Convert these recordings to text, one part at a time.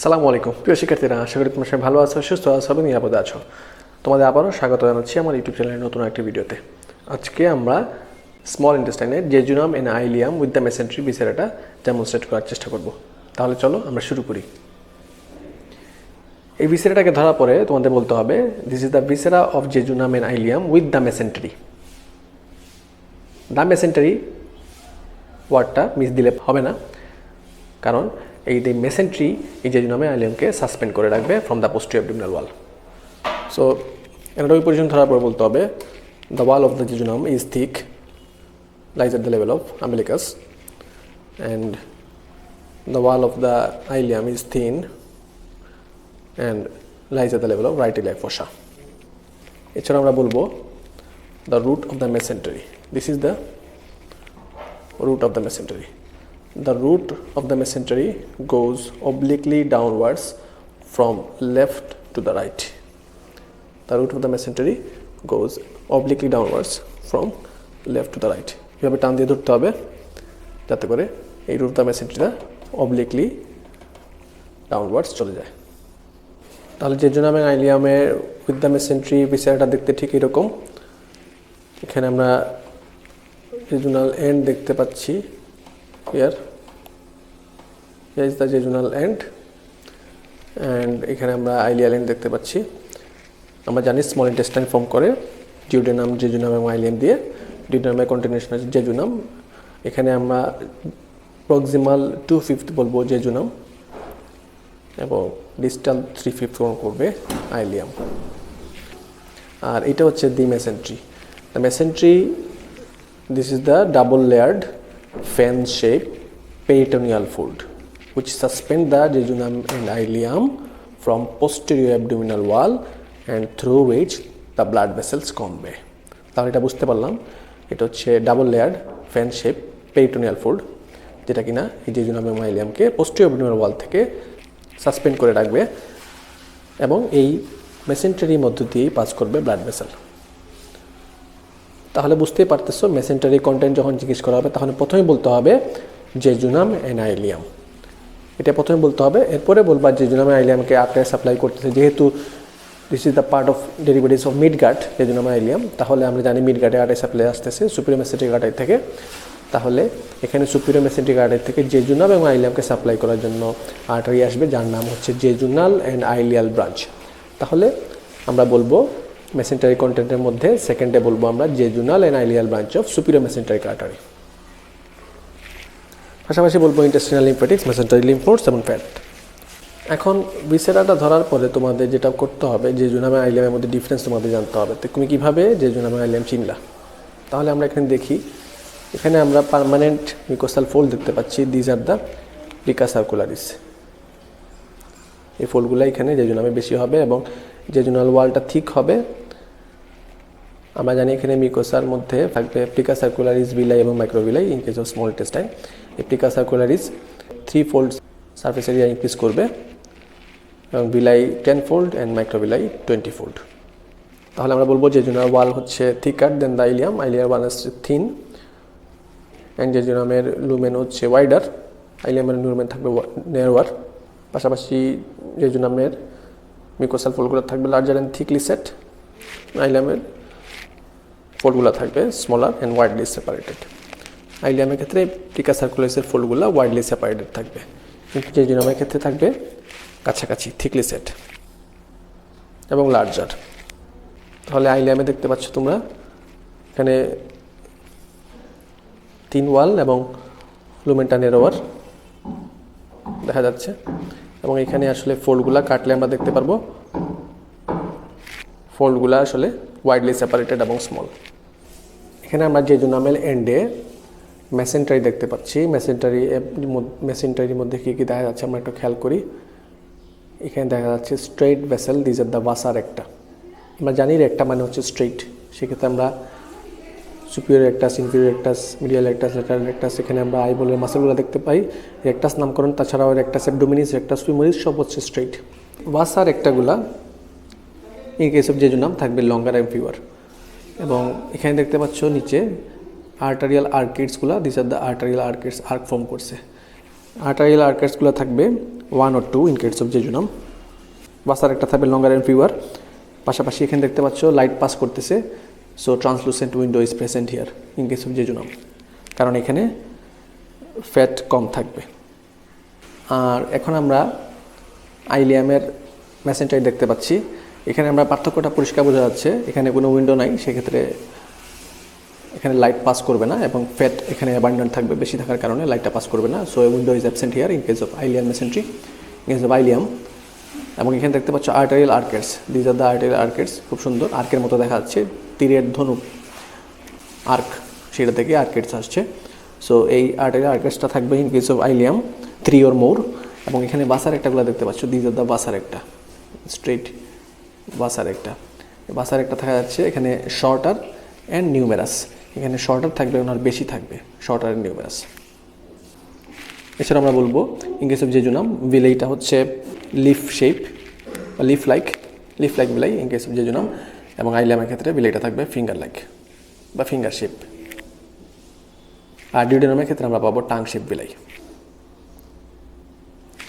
আসসালামু আলাইকুম প্রিয় শিক্ষার্থীরা, আশা করি তোমরা সবাই ভালো আছো, সুস্থ আছো এবং নিরাপদে আছো। তোমাদের আবারও স্বাগত জানাচ্ছি আমার ইউটিউব চ্যানেলের নতুন একটি ভিডিওতে। আজকে আমরা স্মল ইন্টেস্টাইনের jejunum and ileum with the mesentery ভিসেরাটা ডেমনস্ট্রেট করার চেষ্টা করব। তাহলে চলো আমরা শুরু করি। এই ভিসেরাটাকে ধরার পরে তোমাদের বলতে হবে this is the viscera of jejunum and ileum with the mesentery. The mesentery ওয়ার্ডটা মিস দিলে হবে না, কারণ এই যে মেসেন্ট্রি এই জেজুনামে আইলিয়ামকে সাসপেন্ড করে রাখবে from the posterior abdominal wall. So এটা ওই পজিশন ধরার পর বলতে হবে the wall of the jejunum is thick, lies at the level of umbilicus, and the wall of the ileum is thin and lies at the level of right iliac fossa. এছাড়া আমরা বলবো the root of the mesentery. This is the root of the mesentery. The root of the mesentery goes obliquely downwards from left to the right. The root of the mesentery goes obliquely downwards from left to the right. এভাবে টান দিয়ে ধরতে হবে যাতে করে এই root of the মেসেন্ট্রিটা অবলিকলি downwards চলে যায়। তাহলে জেজুনাম এবং আইলিয়ামের উইথ দ্য মেসেন্ট্রি ভিসেরাটা দেখতে ঠিক এরকম। এখানে আমরা জেজুনাল এন্ড দেখতে পাচ্ছি। Here is the jejunal end and এখানে আমরা আইলিয়াল এন্ড দেখতে পাচ্ছি। আমরা জানি স্মল ইন্টেস্টাইন ফর্ম করে ডিউডেনাম, জেজুনাম এবং আইলিয়াম দিয়ে। ডিউডেনামের কন্টিনিউশন আছে জেজুনাম। এখানে আমরা প্রক্সিমাল 2/5 বলবো জেজুনাম এবং ডিস্টাল 3/5 ফর্ম করবে আইলিয়াম। আর এটা হচ্ছে the mesentery. The mesentery, this is the double layered fan shape peritoneal fold which suspend the jejunum and ileum from posterior abdominal wall and through which the blood vessels convey. তাহলে এটা বুঝতে পারলাম এটা হচ্ছে double layered fan shape peritoneal fold, যেটা কিনা এই jejunum এবং আইলিয়ামকে পোস্টেরিয়র অ্যাবডোমিনাল ওয়াল থেকে সাসপেন্ড করে রাখবে এবং এই মেসেন্টারির মধ্য দিয়েই পাস করবে ব্লাড ভেসেল। তাহলে বুঝতেই পারতেছো মেসেন্টারি কন্টেন্ট যখন জিজ্ঞেস করা হবে তখন প্রথমে বলতে হবে জেজুনাম এন্ড আইলিয়াম, এটা প্রথমে বলতে হবে। এরপরে বলবা জেজুনাম এন্ড আইলিয়ামকে আর্টারি সাপ্লাই করতেছে, যেহেতু this is the part of derivatives of mid gut jejunum ileum. তাহলে আমরা জানি মিড গার্ডে আর্টারি সাপ্লাই আসতেছে সুপিরিয়র মেসেন্ট্রিক আর্টারি থেকে। তাহলে এখানে সুপিরিয়র মেসেন্ট্রিক আর্টারি থেকে জেজুনাম এবং আইলিয়ামকে সাপ্লাই করার জন্য আর্টারি আসবে যার নাম হচ্ছে জেজুনাল এন্ড আইলিয়াল ব্রাঞ্চ। তাহলে আমরা বলবো মেসেন্টারি কন্টেন্টের মধ্যে সেকেন্ডে বলবো আমরা jejunal and ileal branch of superior mesenteric artery. পাশাপাশি বলবো intestinal lymphatics, mesenteric lymph nodes এবং ফ্যাট। এখন ভিসেরাটা ধরার পরে তোমাদের যেটা করতে হবে জেজুনাম এবং আইলিয়ামের মধ্যে ডিফারেন্স তোমাদের জানতে হবে। তো তুমি কীভাবে জেজুনাম এবং আইলিয়াম চিনলা? তাহলে আমরা এখানে দেখি, এখানে আমরা পার্মানেন্ট মিউকোসাল ফোল্ড দেখতে পাচ্ছি। These are the plica circularis. এই ফোল্ডগুলো এখানে জেজুনামে বেশি হবে এবং জেজুনাল ওয়ালটা থিক হবে। আমরা জানি এখানে মিউকোসার মধ্যে থাকবে প্লিকা সার্কুলারিস, ভিলাই এবং microvilli in case of small intestine. এই প্লিকা সার্কুলারিস 3 ফোল্ড সারফেস এরিয়া ইনক্রিজ করবে এবং villi 10 fold and microvilli 20 fold. তাহলে আমরা বলবো জেজুনাল ওয়াল হচ্ছে থিকার দেন দ্য আইলিয়াম, আইলিয়ার ওয়াল হচ্ছে থিন অ্যান্ড জেজুনামের লুমেন হচ্ছে ওয়াইডার, আইলিয়ামের লুমেন থাকবে নেয়ারওয়ার। পাশাপাশি জেজুনামের মিউকোসাল ফোল্ডগুলো থাকবে লার্জার অ্যান্ড থিকলি সেট, আইলিয়ামের ফোল্ডগুলো থাকবে স্মলার অ্যান্ড ওয়াইডলি সেপারেটেড। আইলিয়ামের ক্ষেত্রে প্লিকা সার্কুলারিসের ফোল্ডগুলো ওয়াইডলি সেপারেটেড থাকবে, কিন্তু জেজুনামের ক্ষেত্রে থাকবে কাছাকাছি থিকলি সেট এবং লার্জার। তাহলে আইলিয়ামে দেখতে পাচ্ছ তোমরা এখানে 3 ওয়াল এবং লুমেনটা নেরোয়ার দেখা যাচ্ছে এবং এখানে আসলে ফোল্ডগুলো কাটলে আমরা দেখতে পারবো ফোল্ডগুলো আসলে ওয়াইডলি সেপারেটেড এবং স্মল। এখানে আমরা জেজুনামের এন্ডে মেসেন্টারি দেখতে পাচ্ছি। মেসেন্টারির মধ্যে কী কী দেখা যাচ্ছে আমরা একটু খেয়াল করি। এখানে দেখা যাচ্ছে straight vessel, these are the vasa recta. আমরা জানি রেক্টা মানে হচ্ছে স্ট্রেইট, সেক্ষেত্রে আমরা superior rectus, inferior rectus, medial rectus, lateral rectus, এখানে আমরা আইবলের মাসেলগুলো দেখতে পাই। রেক্টাস নামকরণ, তাছাড়াও রেক্টাস অ্যাবডোমিনিস, রেক্টাস ফিমোরিস সব হচ্ছে স্ট্রেইট। ভাসা রেক্টাগুলা ইন কেস অফ জেজুনাম থাকবে লঙ্গার অ্যান্ড ফিওয়ার। এবং এখানে দেখতে পাচ্ছ নিচে আর্টারিয়াল আর্কেডসগুলো, this are the arterial arcades arc form করছে। আর্টারিয়াল আর্কেডসগুলো থাকবে 1 or 2 in case of jejunum. বাসার একটা থাকবে লঙ্গার অ্যান্ড ফিউয়ার। পাশাপাশি এখানে দেখতে পাচ্ছ লাইট পাস করতেছে, so translucent window is present here in case of jejunum, কারণ এখানে ফ্যাট কম থাকবে। আর এখন আমরা আইলিয়ামের মেসেন্টারি দেখতে পাচ্ছি। এখানে আমরা পার্থক্যটা পরিষ্কার বোঝা যাচ্ছে, এখানে কোনো উইন্ডো নাই, সেক্ষেত্রে এখানে লাইট পাস করবে না এবং ফ্যাট এখানে অ্যাবান্ডেন্ট থাকবে, বেশি থাকার কারণে লাইটটা পাস করবে না। So window is absent here in case of ileum mesentery, in case of ileum. এবং এখানে দেখতে পাচ্ছ arterial arcades, these are the arterial arcades, খুব সুন্দর আর্কের মতো দেখা যাচ্ছে, তীরের ধনুক আর্ক, সেটা থেকে আর্কেটস আসছে। সো এই আর্টারিয়াল আর্কেটসটা থাকবে in case of ileum 3 or more। এবং এখানে বাসার একটাগুলো দেখতে পাচ্ছ, দিজ আর দ্য বাসার একটা, স্ট্রেট বাসার একটা, বাসার একটা থাকা যাচ্ছে। এখানে শর্টার অ্যান্ড নিউমেরাস, এখানে শর্টার থাকবে, ওনার বেশি থাকবে শর্টার অ্যান্ড নিউমেরাস। এছাড়া আমরা বলবো ইন কেস অফ জেজুনাম ভিলাইটা হচ্ছে লিফ শেপ বা leaf like villi in case of jejunum, এবং আইলিয়ামের ক্ষেত্রে ভিলাইটা থাকবে ফিঙ্গার লাইক বা ফিঙ্গার শেপ। আর ডিউডেনামের ক্ষেত্রে আমরা পাবো টাং শেপ ভিলাই।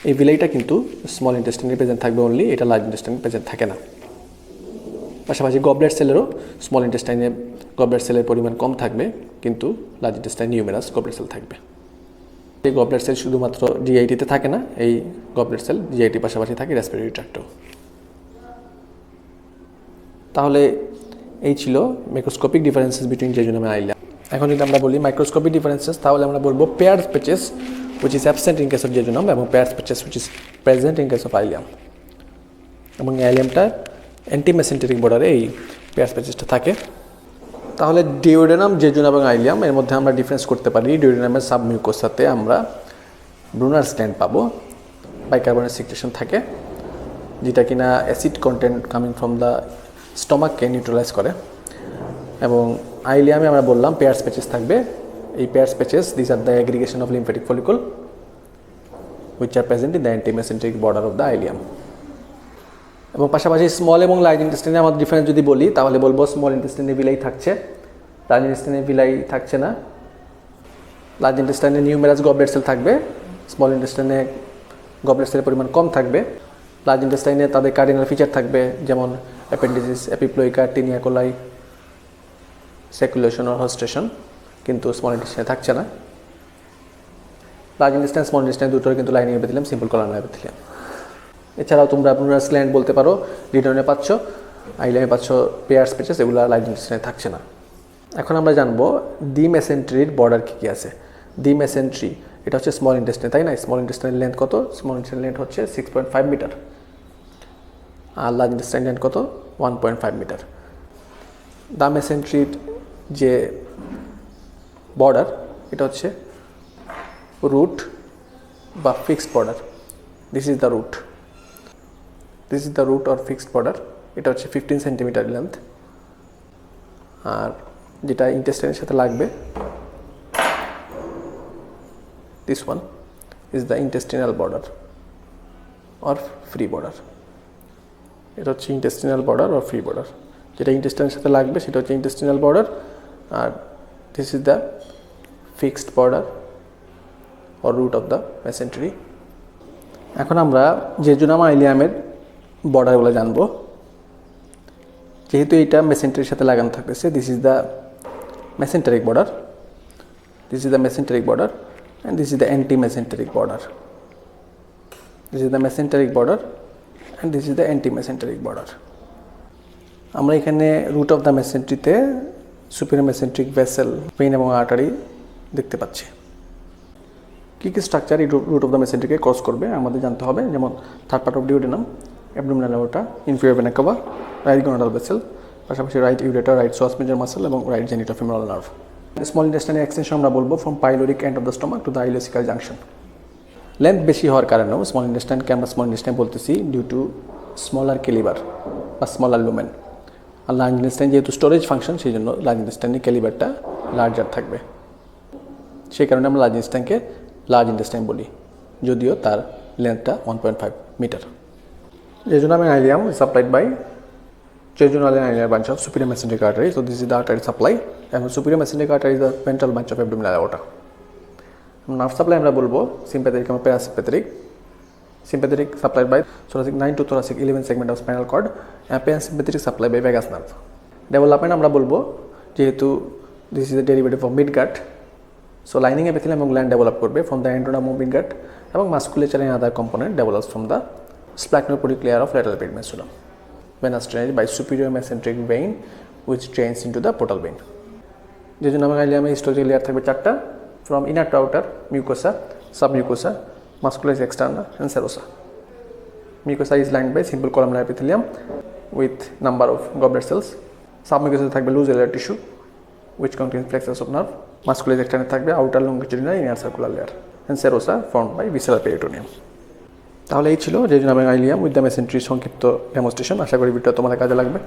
এই ভিলাইটা কিন্তু স্মল ইন্টেস্টাইনে প্রেজেন্ট থাকবে অনলি, এটা লার্জ ইন্টেস্টাইনে প্রেজেন্ট থাকে না। পাশাপাশি গবলেট সেলেরও স্মল ইন্টেস্টাইনে গবলেট সেলের পরিমাণ কম থাকবে, কিন্তু large intestine numerous goblet cell থাকবে। এই গবলেট সেল শুধুমাত্র জিআইটিতে থাকে না, এই গবলেট সেল জিআইটি পাশাপাশি থাকে রেসপিরেটরি ট্র্যাক্টেও। তাহলে এই ছিল মাইক্রোস্কোপিক ডিফারেন্সেস বিটুইন জেজুনাম এবং আইলিয়াম। এখন যদি আমরা বলি মাইক্রোস্কোপিক ডিফারেন্সেস, তাহলে আমরা বলবো pair patches which is absent in case of jejunum এবং pair patches which is present in case of ileum। এবং আইলিয়ামটা অ্যান্টিমেসেন্টেরিক বর্ডারে এই পেয়ার প্যাচেসটা থাকে। তাহলে ডিউডেনাম, জেজুনাম এবং আইলিয়াম এর মধ্যে আমরা ডিফারেন্স করতে পারি। ডিউডেনামের সাবমিউকোসাতে আমরা ব্রুনার স্ট্যান্ড পাবো, বাইকার্বনেট সিক্রেশন থাকে, যেটা কিনা acid content coming from the স্টমাককে নিউট্রালাইজ করে। এবং আইলিয়ামে আমরা বললাম পেয়ার প্যাচেস থাকবে। এই Peyer patches this are the aggregation of lymphatic follicle which are present in the antimesenteric border of the ileum। এবং পাশাপাশি স্মল এবং লার্জ ইন্টেস্টাইনে আমাদের ডিফারেন্স যদি বলি, তাহলে বলবো স্মল ইন্টেস্টাইনে ভিলাই থাকছে, লার্জ ইন্টেস্টাইনে ভিলাই থাকছে না। লার্জ ইন্টেস্টাইনে নিউমেরাস গবলেট সেল থাকবে, স্মল ইন্টেস্টাইনে গবলেট সেলের পরিমাণ কম থাকবে। লার্জ ইন্টেস্টাইনে তাদের কার্ডিনাল ফিচার থাকবে, যেমন অ্যাপেন্ডিসিস, এপিপ্লোইকা, টিনিয়া কোলাই, সার্কুলেশন অর হোস্টেশন, কিন্তু স্মল ইন্টেস্টাইনে থাকছে না। লার্জ ইন্টেস্টাইন, স্মল ইন্টেস্টাইন দুটোর কিন্তু lining epithelium, simple columnar epithelium. এছাড়াও তোমরা ব্রুনার্স গ্ল্যান্ড বলতে পারো, ডিউডেনামে পাচ্ছ, আইলিয়ামে পাচ্ছ পেয়ার প্যাচেস, এগুলো লার্জ ইন্টেস্টাইনে থাকছে না। এখন আমরা জানবো দি মেসেন্ট্রির বর্ডার কী কী আছে। দি মেসেন্ট্রি এটা হচ্ছে স্মল ইন্টেস্টাইন, তাই না? স্মল ইন্টেস্টাইনের লেন্থ কত? স্মল ইন্টেস্টাইন লেন্থ হচ্ছে 6.5 মিটার, আর লার্জ ইন্টেস্টাইন লেন্থ কত? 1.5 মিটার। দ্য মেসেন্ট্রির যে বর্ডার, এটা হচ্ছে রুট বা fixed border. This is the root, this is the root or fixed border. এটা হচ্ছে 15 সেন্টিমিটার লেন্থ। আর যেটা ইন্টেস্টাইনের সাথে লাগবে, this one is the intestinal border or free border. এটা হচ্ছে intestinal border or free border. যেটা ইন্টেস্টাইনের সাথে লাগবে সেটা হচ্ছে ইন্টেস্টিনাল বর্ডার, আর this is the fixed border or root of the mesentery. এখন আমরা জেজুনাম আইলিয়ামের বর্ডারগুলো জানবো। যেহেতু এইটা মেসেন্টারির সাথে লাগানো থাকতেছে, this is the mesenteric border, this is the mesenteric border and this is the anti mesenteric border. This is the mesenteric border and this is the anti mesenteric border. আমরা এখানে রুট অফ দ্য মেসেন্ট্রিতে superior mesenteric vessel, vein এবং artery দেখতে পাচ্ছি। কী কী structure এই root of the মেসেন্ট্রিকে ক্রস করবে আমাদের জানতে হবে, যেমন third part of duodenum, abdominal aorta, inferior vena CAVA, right gonadal vessel, পাশাপাশি right ureter, right psoas major muscle এবং রাইট জেনিটোফিমোরাল নার্ভ। স্মল ইন্টেস্টাইনের এক্সটেনশন আমরা বলবো from pyloric end of the stomach to the ileocaecal junction. Length বেশি হওয়ার কারণেও small ইন্টেস্টাইনকে আমরা স্মল ইন্টেস্টাইন বলতেছি ডিউ টু স্মলার ক্যালিবার বা স্মলার লুমেন। আর লার্জ ইন্টেস্টাইন যেহেতু স্টোরেজ ফাংশন, সেই জন্য লার্জ ইন্টেস্টাইনের ক্যালিবারটা লার্জার থাকবে। সেই কারণে আমরা লার্জ ইন্টেস্টাইনকে লার্জ ইন্টেস্টাইন বলি, যদিও তার লেন্থটা 1.5 metre. Jejunum and ileum is supplied by jejunal and ileal branch of superior mesenteric artery. So this is the artery supply, and superior mesenteric artery is the ventral branch of abdominal aorta. Nerve supply আমরা বলবো sympathetic এবং parasympathetic. sympathetic supplied by thoracic 9 to thoracic 11 segment of spinal cord, parasympathetic supply by vagus nerve. Development আমরা বলবো যেহেতু this is a derivative of midgut, so lining epithelium এবং gland develop করবে from the endoderm of midgut এবং musculature and other component develops from the splachnoportic layer of lateral pedunculum. Venous drainage by superior mesenteric vein which drains into the portal vein. Jejunum ileum histological layer থাকবে চারটা, from inner to outer, mucosa, submucosa, muscularis externa and serosa. Mucosa is lined by simple columnar epithelium with number of goblet cells. Submucosa থাকবে loose alveolar tissue which contains plexus of nerve. Muscularis externa থাকবে outer longitudinal inner circular layer and serosa formed by visceral peritoneum. তাহলে এই ছিল jejunum Ilium with the মেসেন্ট্রি সংক্ষিপ্ত demonstration. আশা করি ভিডিওটা তোমাদের কাজে লাগবে।